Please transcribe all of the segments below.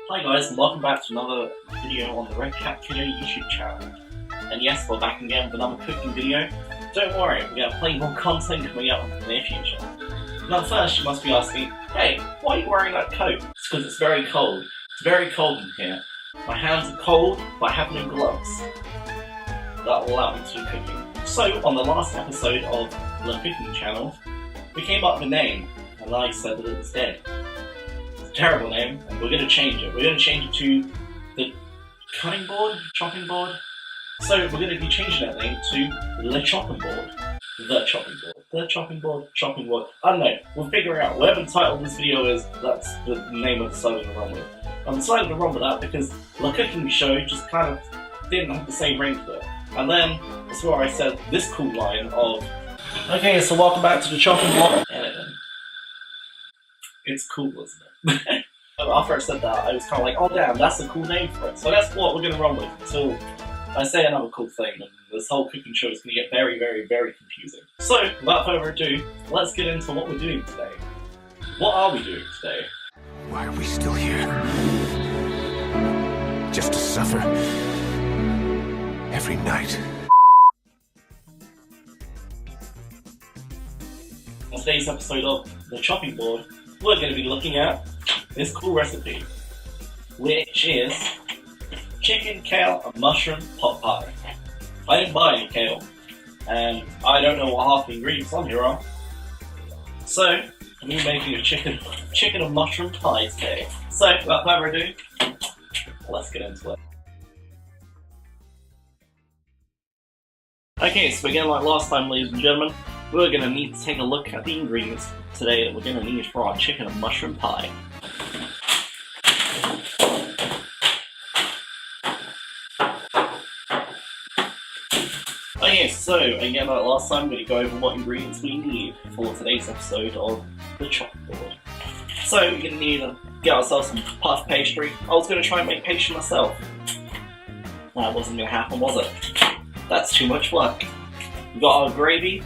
Hi guys, and welcome back to another video on the Red Cat Kiddo YouTube channel. And yes, we're back again with another cooking video. Don't worry, we got plenty more content coming up in the near future. Now first, you must be asking, hey, why are you wearing that coat? It's because it's very cold. It's very cold in here. My hands are cold, but I have no gloves. That will allow me to do cooking. So, on the last episode of the cooking channel, we came up with a name, and I said that it was dead. Terrible name, and we're going to change it. We're going to change it to the cutting board, chopping board. So we're going to be changing that name to the chopping board. The chopping board. The chopping board, chopping board. I don't know. We'll figure it out. Whatever the title of this video is, that's the name I've decided to run with. I'm decided to run with that because the cooking show just kind of didn't have the same ring to it. And then, that's where I said this cool line of, okay, so welcome back to the chopping board. It's cool, isn't it? After I said that, I was kind of like, oh damn, that's a cool name for it. So that's what we're going to run with until I say another cool thing, and this whole cooking show is going to get very, very, very confusing. So, without further ado, let's get into what we're doing today. What are we doing today? Why are we still here? Just to suffer? Every night. On today's episode of The Chopping Board, we're going to be looking at this cool recipe, which is chicken, kale, and mushroom pot pie. I didn't buy any kale, and I don't know what half the ingredients on here are. So, I'm making a chicken and mushroom pie today. So, without further ado, let's get into it. Okay, so again, like last time, ladies and gentlemen, we're going to need to take a look at the ingredients today that we're going to need for our chicken and mushroom pie. Okay, so again, like last time, I'm going to go over what ingredients we need for today's episode of the chopping board. So we're going to need to get ourselves some puff pastry. I was going to try and make pastry myself. That wasn't going to happen, was it? That's too much work. We've got our gravy,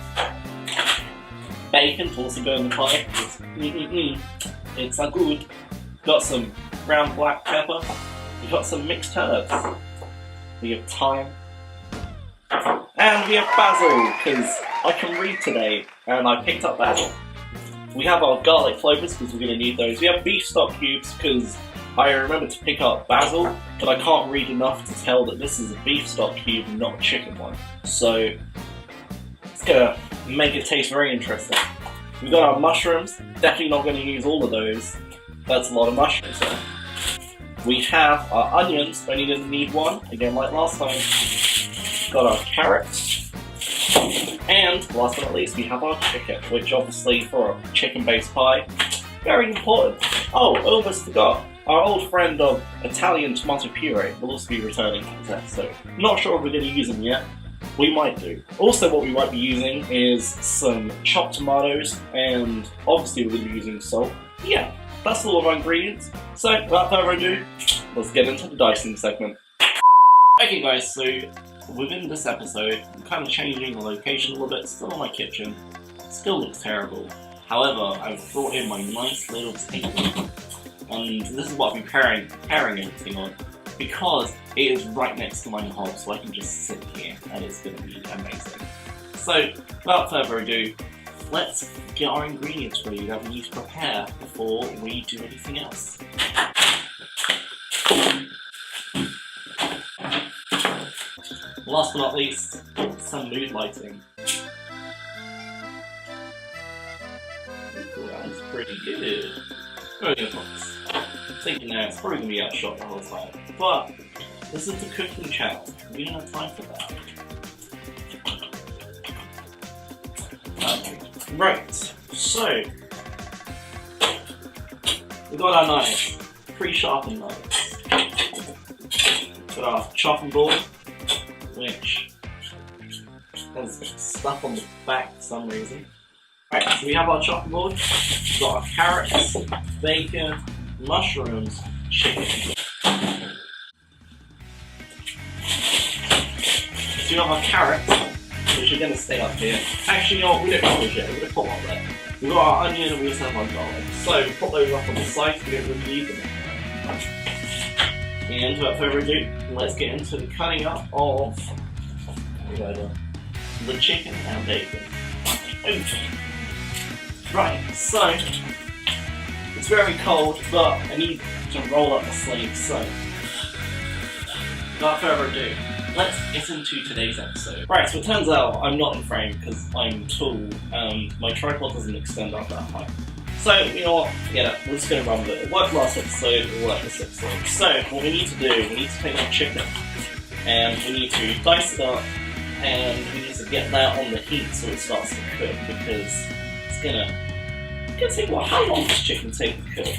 bacon to also go in the pie. It's so good. Got some ground black pepper. We've got some mixed herbs. We have thyme. And we have basil, because I can read today, and I picked up basil. We have our garlic cloves, because we're going to need those. We have beef stock cubes, because I remember to pick up basil, but I can't read enough to tell that this is a beef stock cube, not a chicken one. So, it's going to make it taste very interesting. We've got our mushrooms. Definitely not going to use all of those. That's a lot of mushrooms there. We have our onions, only going to need one, again like last time. Got our carrots. And last but not least, we have our chicken, which obviously for a chicken-based pie, very important. Oh, almost forgot. Our old friend of Italian tomato puree will also be returning to this episode. Not sure if we're going to use them yet. We might do. Also what we might be using is some chopped tomatoes, and obviously we're going to be using salt. Yeah, that's all of our ingredients. So, without further ado, let's get into the dicing segment. Okay guys, so within this episode, I'm kind of changing the location a little bit. Still in my kitchen. Still looks terrible. However, I've brought in my nice little table. And this is what I've been pairing everything on, because it is right next to my hob, so I can just sit here and it's going to be amazing. So, without further ado, let's get our ingredients ready that we need to prepare before we do anything else. Last but not least, some mood lighting. Ooh, that's pretty good. Where are we going to put this? Thinking now, it's probably going to be outshot the whole time. But, this is the cooking channel. We don't have time for that. Okay. Right, so, we've got our knives. Pre-sharpened knives. Got our chopping board, which has stuff on the back for some reason. Right, so we have our chopping board. We've got our carrots, bacon, mushrooms, chicken. So we have our carrots, which are going to stay up here. Actually, you know what, we don't put those yet, we're going to put one there. We've got our onion and we also have our garlic. So, put those up on the side, we don't really need them. And without further ado, let's get into the cutting up of the chicken and bacon. Right, so it's very cold, but I need to roll up the sleeves, so without further ado, let's get into today's episode. Right, so it turns out I'm not in frame because I'm tall, my tripod doesn't extend up that high. So, you know what, forget it, we're just going to run with it. It worked last episode, it will work this episode. So, what we need to do, we need to take our chicken, and we need to dice it up, and we need to get that on the heat so it starts to cook, because it's gonna take, well, how long does chicken take to cook?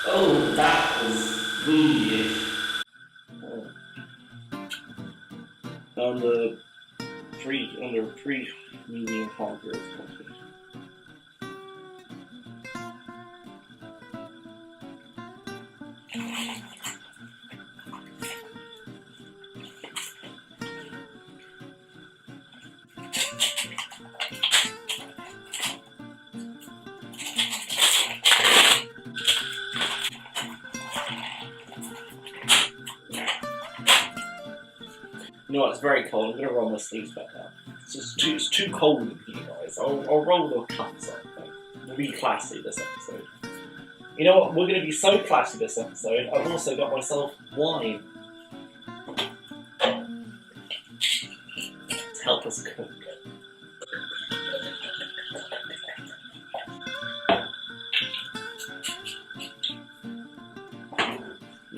Oh, that was weird. Under three medium hot grills. You know what, it's very cold. I'm going to roll my sleeves back up. It's too cold in here, guys. I'll roll the cups up. We'll be classy this episode. You know what, we're going to be so classy this episode, I've also got myself wine to help us cook.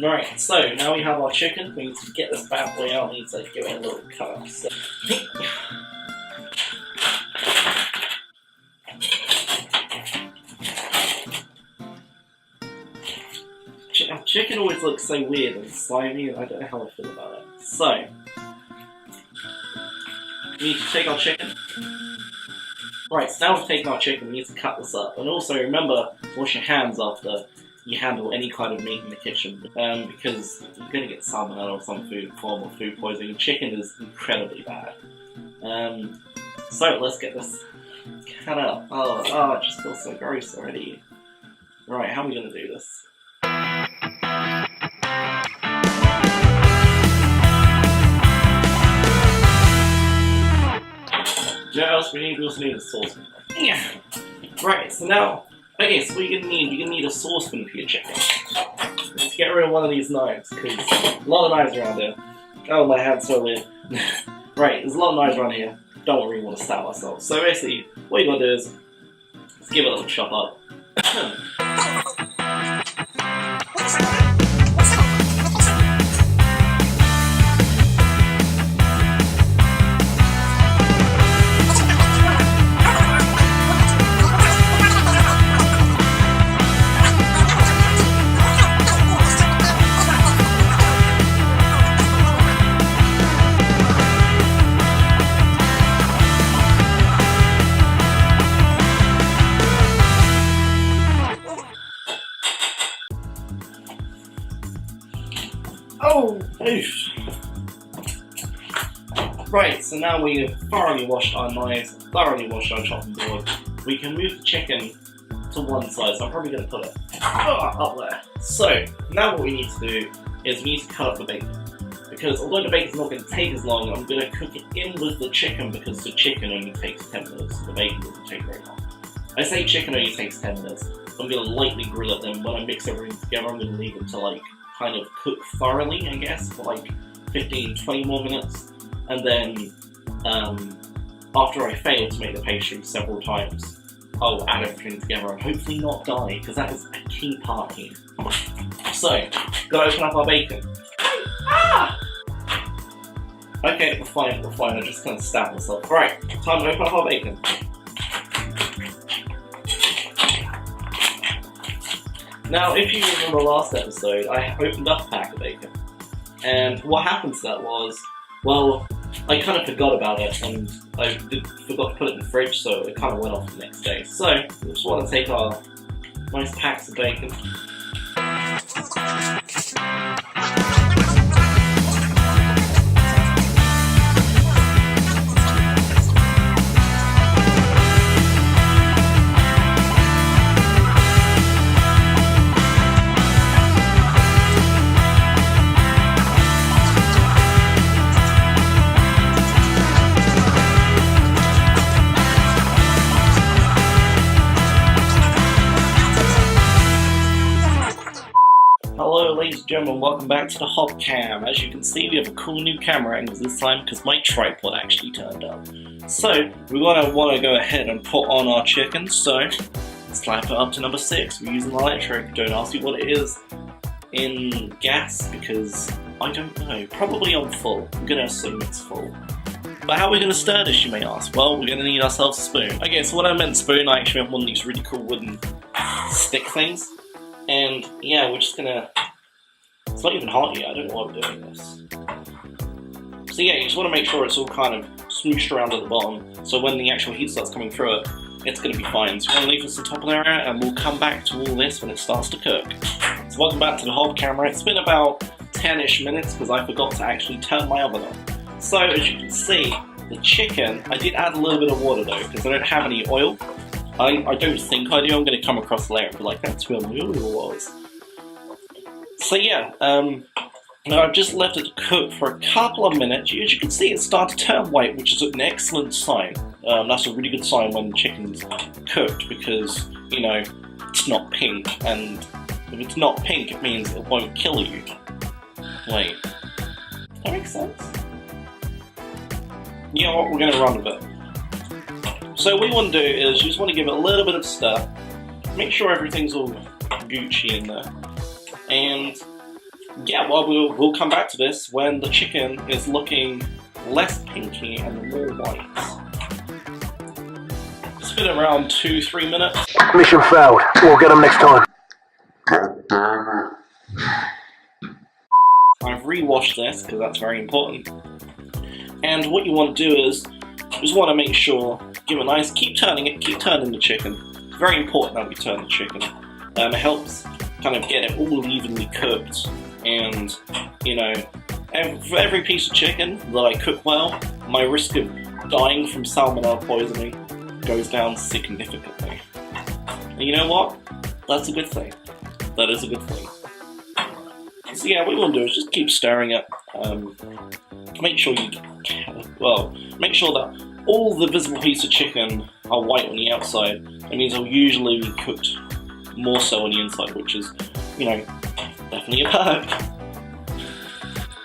Right, so now we have our chicken. We need to get this bad boy out. We need to give it a little cut. So. Chicken always looks so weird and slimy, and I don't know how I feel about it. So, we need to take our chicken. Right, so now we've taken our chicken, we need to cut this up. And also remember, wash your hands after you handle any kind of meat in the kitchen, because you're going to get salmonella or some form of food poisoning. Chicken is incredibly bad. So let's get this cut up. Oh, it just feels so gross already. Right, how are we going to do this? You know what else we need? We also need a saucepan. Yeah. Right, so now, okay, so what you're going to need a saucepan for your chicken. Let's get rid of one of these knives, because a lot of knives around here. Oh, my hand's so weird. Right, there's a lot of knives around here. Don't really want to stab ourselves. So basically, what you got to do is, let's give it a little chop up. Oh, oof. Right, so now we have thoroughly washed our knives, thoroughly washed our chopping board. We can move the chicken to one side, so I'm probably going to put it up there. So, now what we need to do is we need to cut up the bacon. Because although the bacon's not going to take as long, I'm going to cook it in with the chicken, because the chicken only takes 10 minutes, the bacon doesn't take very long. I say chicken only takes 10 minutes. I'm going to lightly grill it, then when I mix everything together, I'm going to leave it to kind of cook thoroughly, I guess, for 15-20 more minutes, and then after I fail to make the pastry several times, I'll add everything together and hopefully not die, because that is a key part here. So, gotta open up our bacon. Ah! Okay, we're fine, I just kind of stabbed myself. Right, time to open up our bacon. Now, if you remember last episode, I opened up a pack of bacon, and what happened to that was, well, I kind of forgot about it, and I forgot to put it in the fridge, so it kind of went off the next day. So, we just want to take our nice packs of bacon. ladies and gentlemen, welcome back to the Hub Cam. As you can see, we have a cool new camera angle this time because my tripod actually turned up. So, we're going to want to go ahead and put on our chicken, so let's clamp it up to number 6. We're using electric. Don't ask me what it is in gas because I don't know. Probably on full. I'm going to assume it's full. But how are we going to stir this, you may ask? Well, we're going to need ourselves a spoon. Okay, so when I meant spoon, I actually have one of these really cool wooden stick things. And yeah, we're just gonna... It's not even hot yet, I don't know why we're doing this. So yeah, you just want to make sure it's all kind of smooshed around at the bottom, so when the actual heat starts coming through it, it's going to be fine. So you want to leave this on top of there, and we'll come back to all this when it starts to cook. So welcome back to the Hub Camera. It's been about 10-ish minutes because I forgot to actually turn my oven on. So as you can see, the chicken, I did add a little bit of water though, because I don't have any oil. I don't think I do. I'm going to come across later and be like, that's where my oil was. So yeah, I've just left it to cook for a couple of minutes. As you can see, it started to turn white, which is an excellent sign. That's a really good sign when the chicken's cooked because, you know, it's not pink. And if it's not pink, it means it won't kill you. Wait, does that make sense? You know what, we're going to run with it. So what you want to do is you just want to give it a little bit of stir, make sure everything's all Gucci in there, and yeah, well we'll come back to this when the chicken is looking less pinky and more white. It's been around 2-3 minutes. Mission failed. We'll get them next time. I've re-washed this because that's very important, and what you want to do is you just want to make sure, give it a nice, keep turning the chicken. It's very important that we turn the chicken. It helps kind of get it all evenly cooked, and you know, for every piece of chicken that I cook well, my risk of dying from salmonella poisoning goes down significantly. And you know what? That's a good thing. That is a good thing. So yeah, what you want to do is just keep stirring it. Make sure make sure that all the visible pieces of chicken are white on the outside. That means they'll usually be cooked more so on the inside, which is, you know, definitely a perk.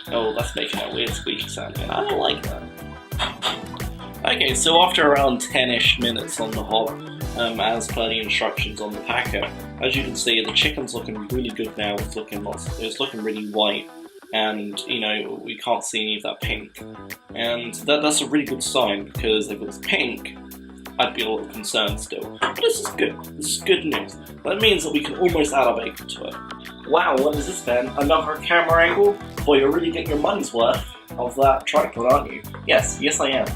Oh, that's making that weird squeaky sound again. I don't like that. Okay, so after around 10-ish minutes on the hob, as per the instructions on the packet, as you can see, the chicken's looking really good now. It's looking really white. And, you know, we can't see any of that pink. And that's a really good sign, because if it was pink, I'd be a little concerned still. But this is good. This is good news. That means that we can almost add our bacon to it. Wow, what is this then? Another camera angle? Boy, you're really getting your money's worth of that tripod, aren't you? Yes, I am.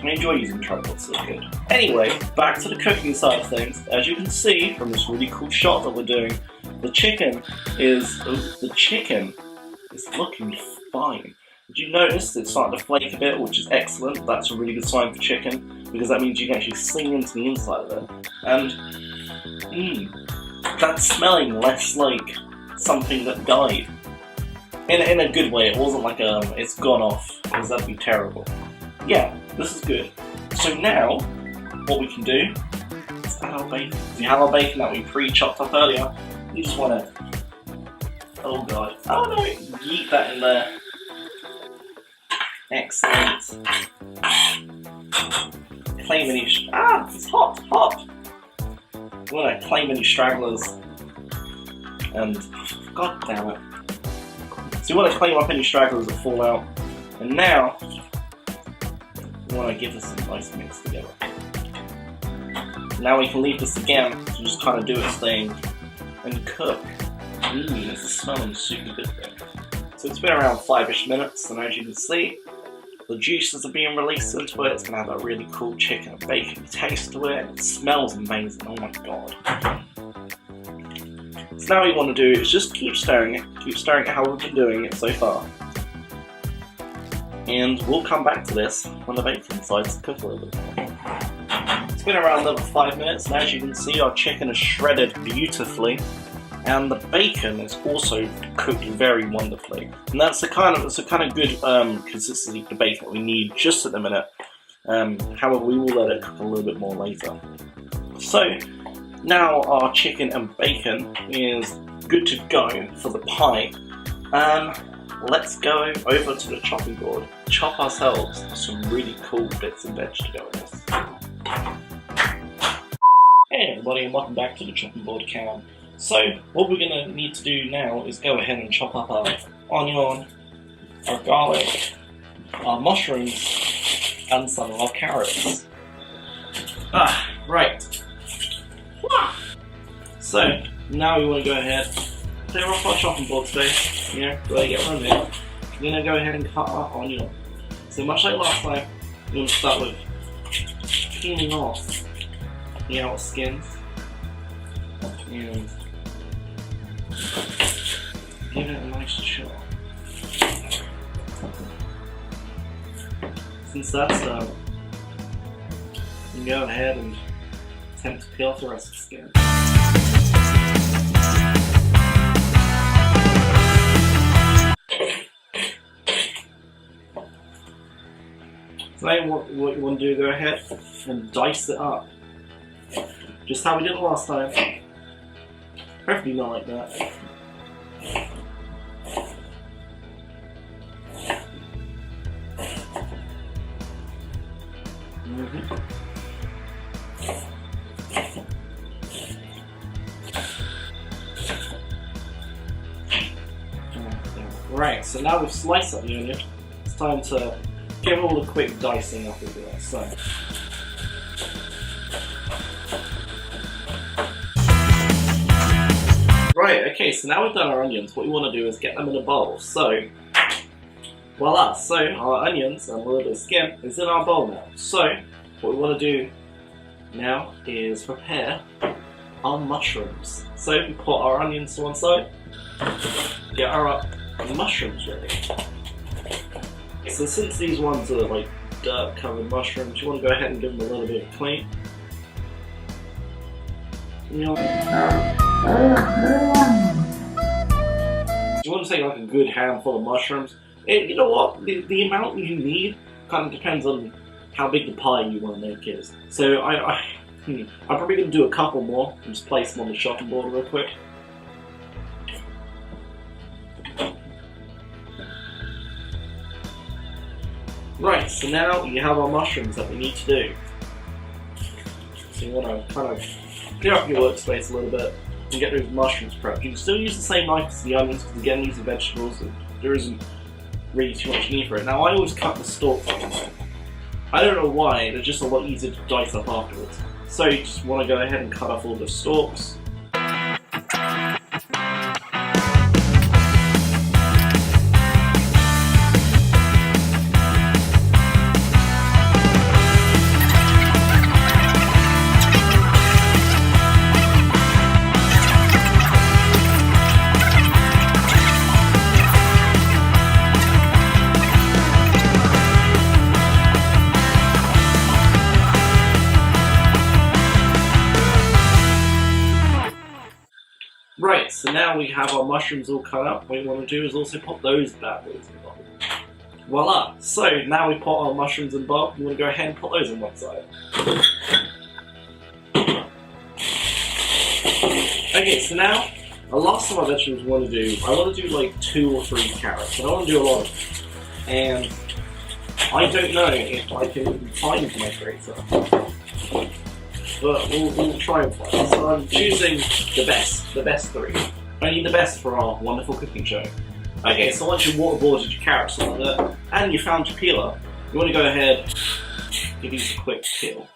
I enjoy using tripods, so good. Anyway, back to the cooking side of things. As you can see from this really cool shot that we're doing, the chicken is looking fine. Did you notice it's starting to flake a bit, which is excellent. That's a really good sign for chicken, because that means you can actually sing into the inside of it. And, that's smelling less like something that died. In a good way, it wasn't like it's gone off, because that'd be terrible. Yeah, this is good. So now, what we can do is add our bacon. We have our bacon that we pre-chopped up earlier. You just want to, oh god, oh no, yeet that in there. Excellent. Claim any, it's hot. We want to claim any stragglers, and god damn it. So you want to claim up any stragglers that fall out, and now we want to give this a nice mix together. Now we can leave this again to just kind of do its thing and cook. This is smelling super good there. So it's been around 5-ish minutes, and as you can see, the juices are being released into it. It's going to have a really cool chicken and bacon taste to it. It smells amazing, oh my god. So now what you want to do is just keep stirring it how we've been doing it so far. And we'll come back to this when the bacon decides to cook a little bit more. It's been around another 5 minutes, and as you can see, our chicken is shredded beautifully, and the bacon is also cooked very wonderfully. And that's the kind of good consistency of the bacon that we need just at the minute. However, we will let it cook a little bit more later. So now our chicken and bacon is good to go for the pie. Let's go over to the chopping board, chop ourselves some really cool bits of veg to go with this. Hey everybody, and welcome back to the chopping board cam. So, what we're going to need to do now is go ahead and chop up our onion, our garlic, our mushrooms, and some of our carrots. Right. So, now we want to go ahead, clear off our chopping board today, before they get run in. We're going to go ahead and cut our onion. So much like last time, we're going to start with peeling off the outer skins and give it a nice chop. Since that's done, you can go ahead and attempt to peel off the rest of the skin. So now what you want to do, go ahead and dice it up. Just how we did it last time. Preferably not like that. Right, so now we've sliced up the onion, it's time to give all the quick dicing up into it. So, right, okay, so now we've done our onions, what we want to do is get them in a bowl. So, voila, so our onions and a little bit of skin is in our bowl now. So, what we want to do now is prepare our mushrooms. So, we put our onions to one side, get our mushrooms ready. So since these ones are like dirt covered mushrooms, you want to go ahead and give them a little bit of clean. You want to take like a good handful of mushrooms. You know what? The amount you need kind of depends on how big the pie you want to make is. So I'm probably going to do a couple more and just place them on the chopping board real quick. Right, so now you have our mushrooms that we need to do. So you want to kind of clear up your workspace a little bit and get those mushrooms prepped. You can still use the same knife as the onions because again these are vegetables and there isn't really too much need for it. Now I always cut the stalks on them. I don't know why, they're just a lot easier to dice up afterwards. So you just want to go ahead and cut off all the stalks. Right, so now we have our mushrooms all cut up. What we want to do is also put those bad boys in the bowl. Voila! So now we put our mushrooms in the bowl. You want to go ahead and put those on one side. Okay, so now the last of our vegetables we want to do, I want to do like 2 or 3 carrots. I don't want to do a lot of them. And I don't know if I can find my grater. But we'll try and find it. So I'm choosing the best 3. I need the best for our wonderful cooking show. Okay, so once you've waterboarded your carrots like that, and you found your peeler, you want to go ahead, give these a quick peel.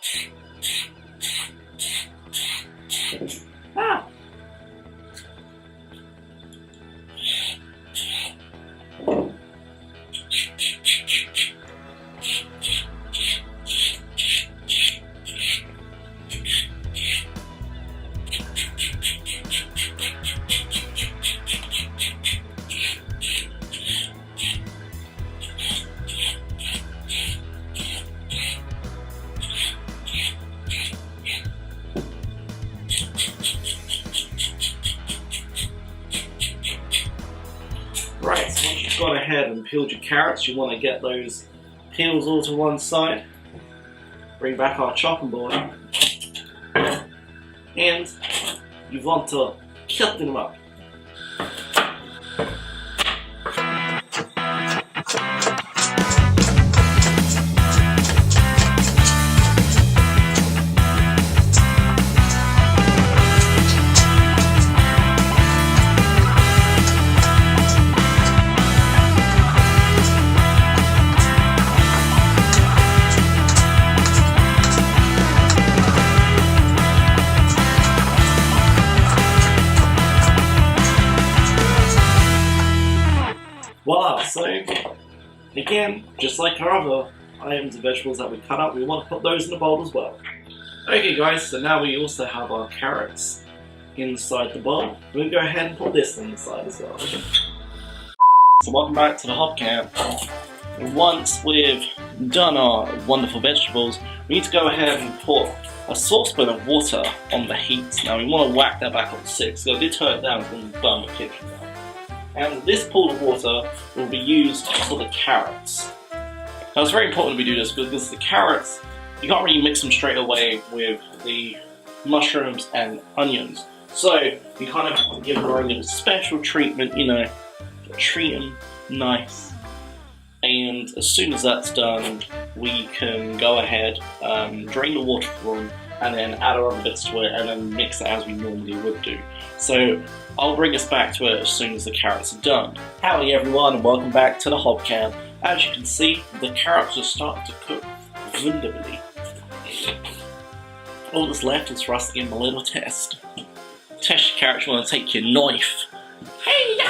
Right, so once you've gone ahead and peeled your carrots, you want to get those peels all to one side. Bring back our chopping board. And you want to cut them up. So, again, just like our other items and vegetables that we cut up, we want to put those in the bowl as well. Okay guys, so now we also have our carrots inside the bowl. We'll go ahead and put this inside as well. So welcome back to the hot camp. Once we've done our wonderful vegetables, we need to go ahead and put a saucepan of water on the heat. Now we want to whack that back up to 6, so I did turn it down when we burn the kitchen down. And this pool of water will be used for the carrots. Now it's very important we do this because the carrots, you can't really mix them straight away with the mushrooms and onions. So you kind of give them a little special treatment, you know, treat them nice. And as soon as that's done, we can go ahead, drain the water for them, and then add our other bits to it, and then mix it as we normally would do. So I'll bring us back to it as soon as the carrots are done. Howdy everyone, and welcome back to the hob camp. As you can see, the carrots are starting to cook wonderfully. All that's left is for us to give them a little test. Test your carrots, you want to take your knife. Hey!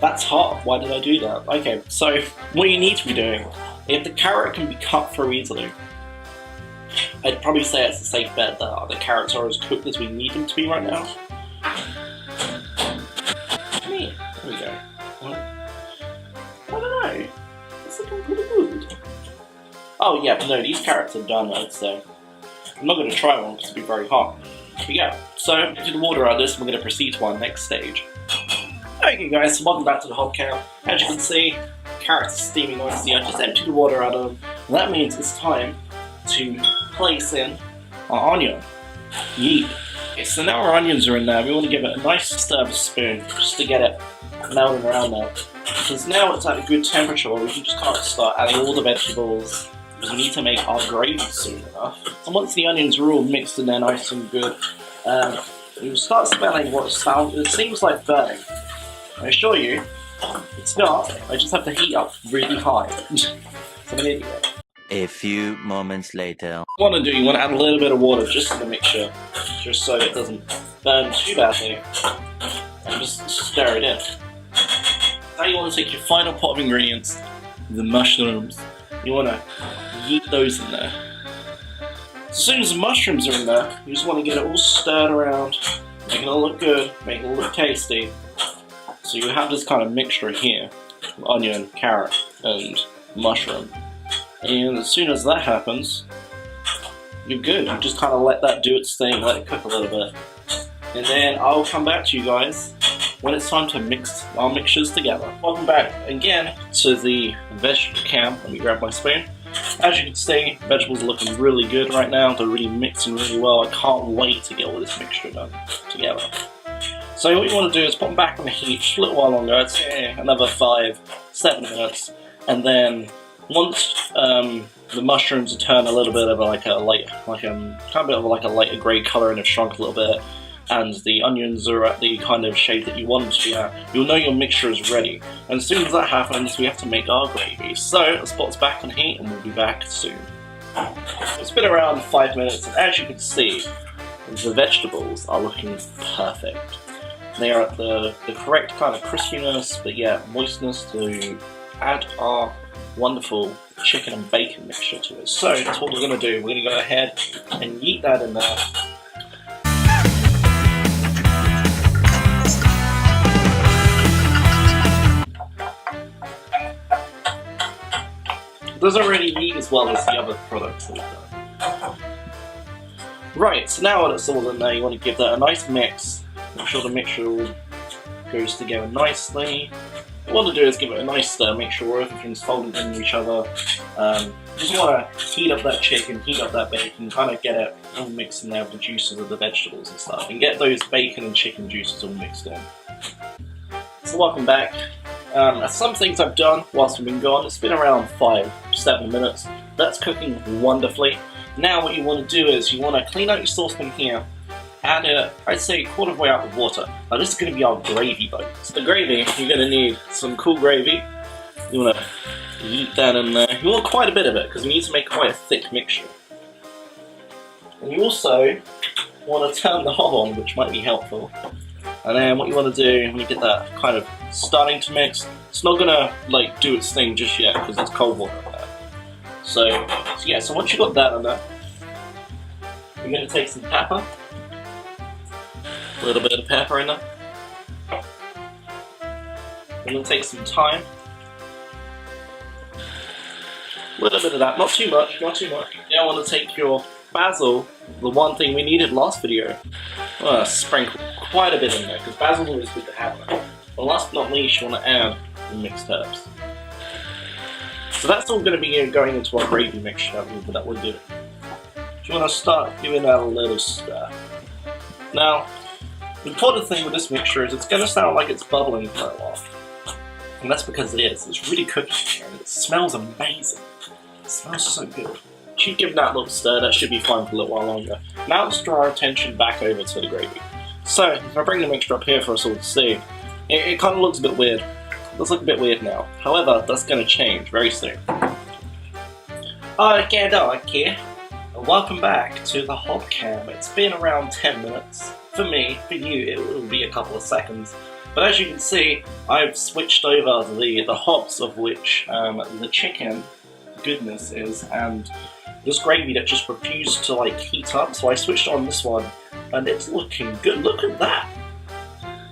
That's hot, why did I do that? Okay, so what you need to be doing, if the carrot can be cut through easily, I'd probably say it's a safe bet that the carrots are as cooked as we need them to be right now. There we go. I don't know, it's looking pretty good. Oh yeah, but no, these carrots are done, I'd say. I'm not going to try one because it'd be very hot. Here we go. So, get the water out of this and we're going to proceed to our next stage. Okay guys, so welcome back to the hot camp. As you can see, carrots are steaming nicely. I just emptied the water out of them. And that means it's time to place in our onion. Yeet. Okay, so now our onions are in there. We want to give it a nice stir with a spoon just to get it melting around there. Because now it's at a good temperature where we can just kind of start adding all the vegetables. Because we need to make our gravy soon enough. And once the onions are all mixed in there nice and good, you'll start smelling what it seems like burning. I assure you, it's not. I just have to heat up really high. So I'm an idiot. A few moments later. What you want to do, you want to add a little bit of water just to the mixture, just so it doesn't burn too badly, and just stir it in. Now you want to take your final pot of ingredients, the mushrooms. You want to yeet those in there. As soon as the mushrooms are in there, you just want to get it all stirred around, making it look good, making it look tasty. So you have this kind of mixture here, onion, carrot, and mushroom. And as soon as that happens, you're good. You just kind of let that do its thing, let it cook a little bit. And then I'll come back to you guys when it's time to mix our mixtures together. Welcome back again to the vegetable camp. Let me grab my spoon. As you can see, vegetables are looking really good right now. They're really mixing really well. I can't wait to get all this mixture done together. So what you want to do is put them back on the heat just a little while longer. I'd say another 5-7 minutes, and then once the mushrooms turn a little bit of like a lighter grey colour and have shrunk a little bit, and the onions are at the kind of shade that you want them to be at, you'll know your mixture is ready. And as soon as that happens, we have to make our gravy. So let's put it back on heat, and we'll be back soon. It's been around 5 minutes, and as you can see, the vegetables are looking perfect. They are at the correct kind of crispiness, but yeah, moistness to add our wonderful chicken and bacon mixture to it. So that's what we're going to do. We're going to go ahead and yeet that in there. It doesn't really yeet as well as the other products that we've done. Right, so now when it's all in there, you want to give that a nice mix. Make sure the mixture all goes together nicely. What you want to do is give it a nice stir, make sure everything's folded into each other. Just want to heat up that chicken, heat up that bacon, kind of get it all mixed in there with the juices of the vegetables and stuff, and get those bacon and chicken juices all mixed in. So welcome back. Some things I've done whilst we've been gone, it's been around 5-7 minutes. That's cooking wonderfully. Now what you want to do is you want to clean out your saucepan here, add it, I'd say, a quarter of the way out of water. Now this is going to be our gravy boat. So the gravy, you're going to need some cool gravy. You want to yeet that in there. You want quite a bit of it because we need to make quite a thick mixture. And you also want to turn the hob on, which might be helpful. And then what you want to do when you get that kind of starting to mix, it's not gonna like do its thing just yet because it's cold water in there. So yeah, so once you've got that on there, you're gonna take some pepper, a little bit of pepper in there. We're gonna take some thyme, a little bit of that, not too much, not too much. Now I want to take your basil, the one thing we needed last video. I'm gonna sprinkle quite a bit in there because basil is always good to have. And last but not least, you want to add the mixed herbs. So that's all going to be going into our gravy mixture that we're doing. You want to start giving that a little stir. Now, the important thing with this mixture is it's going to sound like it's bubbling for a while. And that's because it is. It's really cooking and it smells amazing. It smells so good. Keep giving that a little stir, that should be fine for a little while longer. Now let's draw our attention back over to the gravy. So, if I bring the mixture up here for us all to see, it kind of looks a bit weird. It does look a bit weird now. However, that's going to change very soon. Okay, here. Welcome back to the hobcam. It's been around 10 minutes. For me, for you, it will be a couple of seconds. But as you can see, I've switched over the hobs of which the chicken goodness is, and this gravy that just refused to like heat up, so I switched on this one, and it's looking good. Look at that!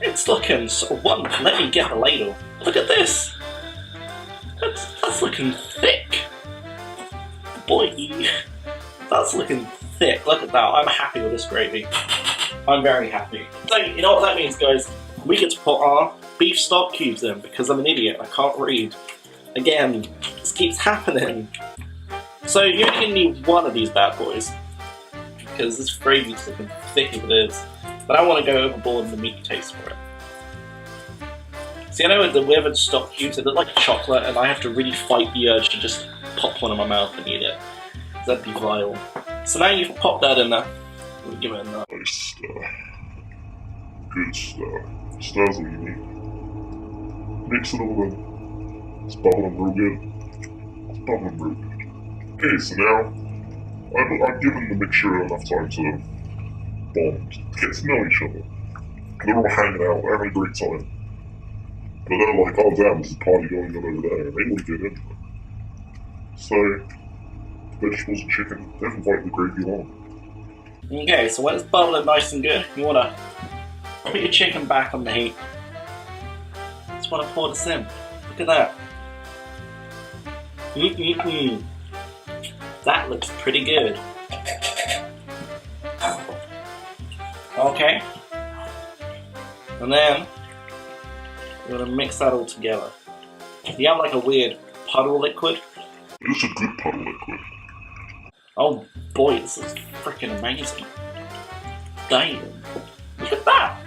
It's looking so wonderful. Let me get the ladle. Look at this! That's looking thick! Boy, that's looking thick. Look at that. I'm happy with this gravy. I'm very happy. So, you know what that means, guys? We get to put our beef stock cubes in, because I'm an idiot. I can't read. Again, this keeps happening. So you're only going to need one of these bad boys, because this gravy's looking thick as it is. But I want to go overboard in the meaty taste for it. See, I know with the withered stock cubes, they look like chocolate, and I have to really fight the urge to just pop one in my mouth and eat it. That'd be vile. So now you've popped that in there. We'll give it a nice stir. Good stir. Stir's all you need. Mix it all in. It's bubbling real good. It's bubbling real good. Okay, so now I've given the mixture enough time to bond, to get to know each other. They're all hanging out, they're having a great time. But they're like, oh damn, there's a party going on over there, and they want to get into it. So, vegetables and chicken, they invite the gravy along. Okay, so when it's bubbling nice and good, you want to put your chicken back on the heat. Just want to pour this in. Look at that. That looks pretty good. Okay. And then we're going to mix that all together. You have like a weird puddle liquid. It's a good puddle liquid. Oh boy, this is freaking amazing. Damn. Look at that!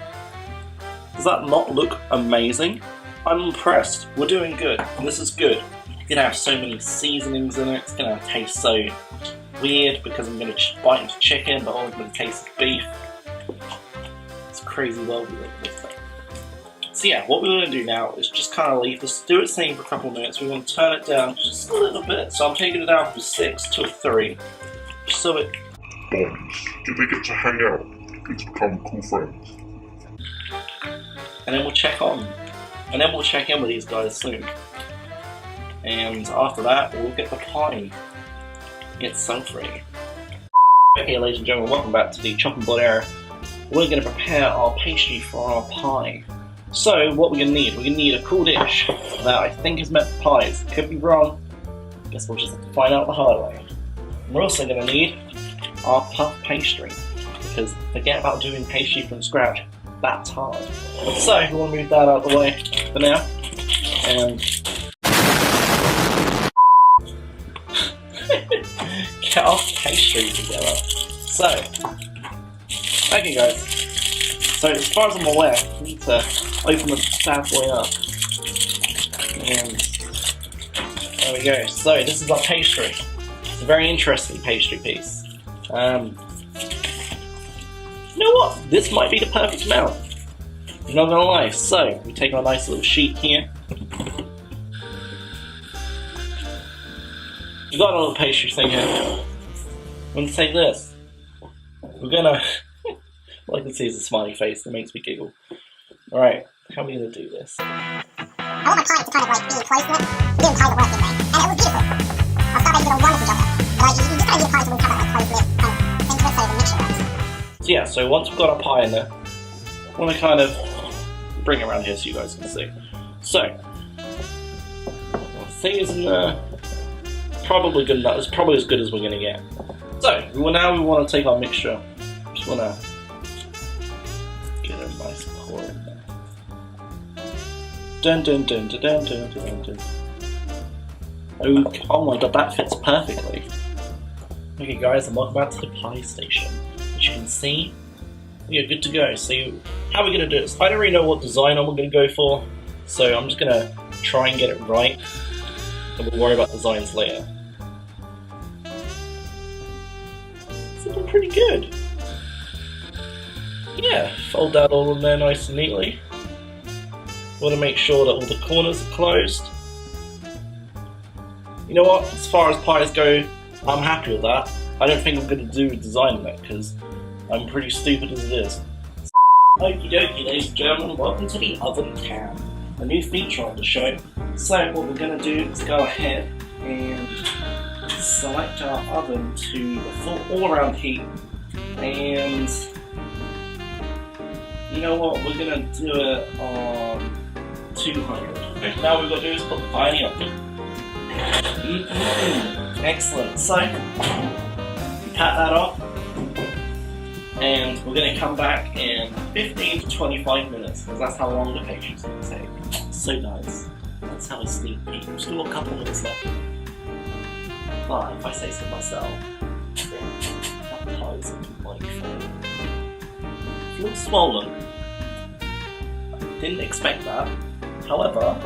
Does that not look amazing? I'm impressed. We're doing good. This is good. It's gonna have so many seasonings in it. It's gonna taste so weird because I'm gonna bite into chicken, but all I'm gonna taste is beef. It's crazy well we live this thing. So yeah, what we're gonna do now is just kind of leave this, do it same for a couple of minutes. We want to turn it down just a little bit. So I'm taking it down from 6 to 3, just so it bonds. They get to hang out. Get to become cool friends. And then we'll check on. And then we'll check in with these guys soon. And after that, we'll get the pie. Get sulfury. Okay, ladies and gentlemen, welcome back to the chopping board area. We're going to prepare our pastry for our pie. So, what we're going to need? We're going to need a cool dish that I think is meant for pies. Could be wrong. Guess we'll just have to find out the hard way. We're also going to need our puff pastry, because forget about doing pastry from scratch. That's hard. So, we'll move that out of the way for now. And get our pastry together. So, okay guys. So as far as I'm aware, we need to open the bad boy up. And there we go. So this is our pastry. It's a very interesting pastry piece. You know what? This might be the perfect amount. I'm not gonna lie. So we take our nice little sheet here. We got a little pastry thing here. I'm gonna take this. We're gonna. All I can see is a smiley face that makes me giggle. Alright, how are we gonna do this? I want my pie to kind of like be enclosed in it. We're doing pie that works anyway. And it was beautiful. Our strawberries did a wonderful job there. And like, you just kind of need a pie to really have that like closed lid kind of into it so the mixture works. So yeah, so once we've got our pie in there, I want to kind of bring it around here so you guys can see. So, the thing is in there, probably good enough. It's probably as good as we're going to get. So, now we want to take our mixture. Just want to get a nice pour in there. Dun dun dun dun dun dun dun dun. Oh my god, that fits perfectly. Okay guys, and welcome back to the pie station. As you can see, we are good to go. So how are we going to do this? I don't really know what design I'm going to go for, so I'm just going to try and get it right, and we'll worry about designs later. It's looking pretty good. Yeah, fold that all in there nice and neatly. Want to make sure that all the corners are closed. You know what, as far as pies go, I'm happy with that. I don't think I'm going to do a design on it, because I'm pretty stupid as it is. Okie dokie, ladies and gentlemen, welcome to the oven cam, a new feature on the show. So what we're going to do is go ahead and select our oven to the full all-around heat, and you know what, we're going to do it on 200. Okay, now what we've got to do is put the pie in the oven. Excellent, so cut that off. And we're going to come back in 15 to 25 minutes, because that's how long the pastry's going to take. So guys, let's have a sneak peek. We've still got a couple minutes left. But if I say so myself, that pie is looking like it's a little swollen. I didn't expect that. However,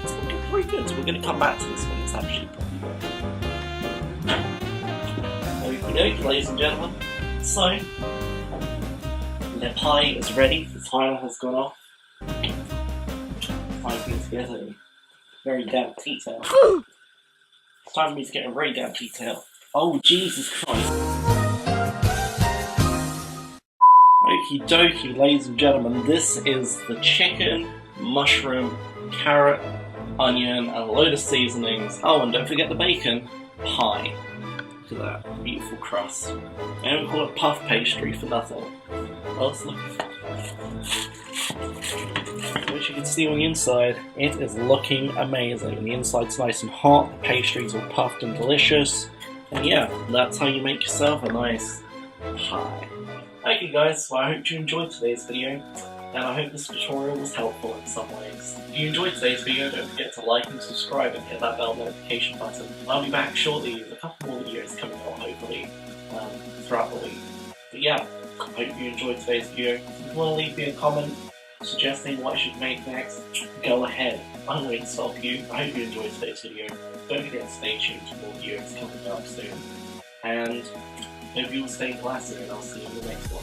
it's looking pretty good, so we're going to come back to this when it's actually pretty good. Okie dokie, ladies and gentlemen. So, the pie is ready, the timer has gone off. Time for me to get a very damp detail. It's time for me to get a very damp detail. Oh, Jesus Christ. Okie dokie, ladies and gentlemen, this is the chicken, mushroom, carrot, onion, and a load of seasonings. Oh, and don't forget the bacon pie. Look at that beautiful crust. I don't call it puff pastry for nothing. Oh, let's look. Which you can see on the inside, it is looking amazing. The inside's nice and hot, the pastry's all puffed and delicious. And yeah, that's how you make yourself a nice pie. Okay guys, well I hope you enjoyed today's video, and I hope this tutorial was helpful in some ways. If you enjoyed today's video, don't forget to like and subscribe and hit that bell notification button. I'll be back shortly with a couple more videos coming out, hopefully, throughout the week. But yeah, I hope you enjoyed today's video. If you want to leave me a comment suggesting what I should make next, go ahead. I'm going to stop you. I hope you enjoyed today's video. Don't forget to stay tuned to more videos coming up soon. And hope you will stay classy, and I'll see you in the next one.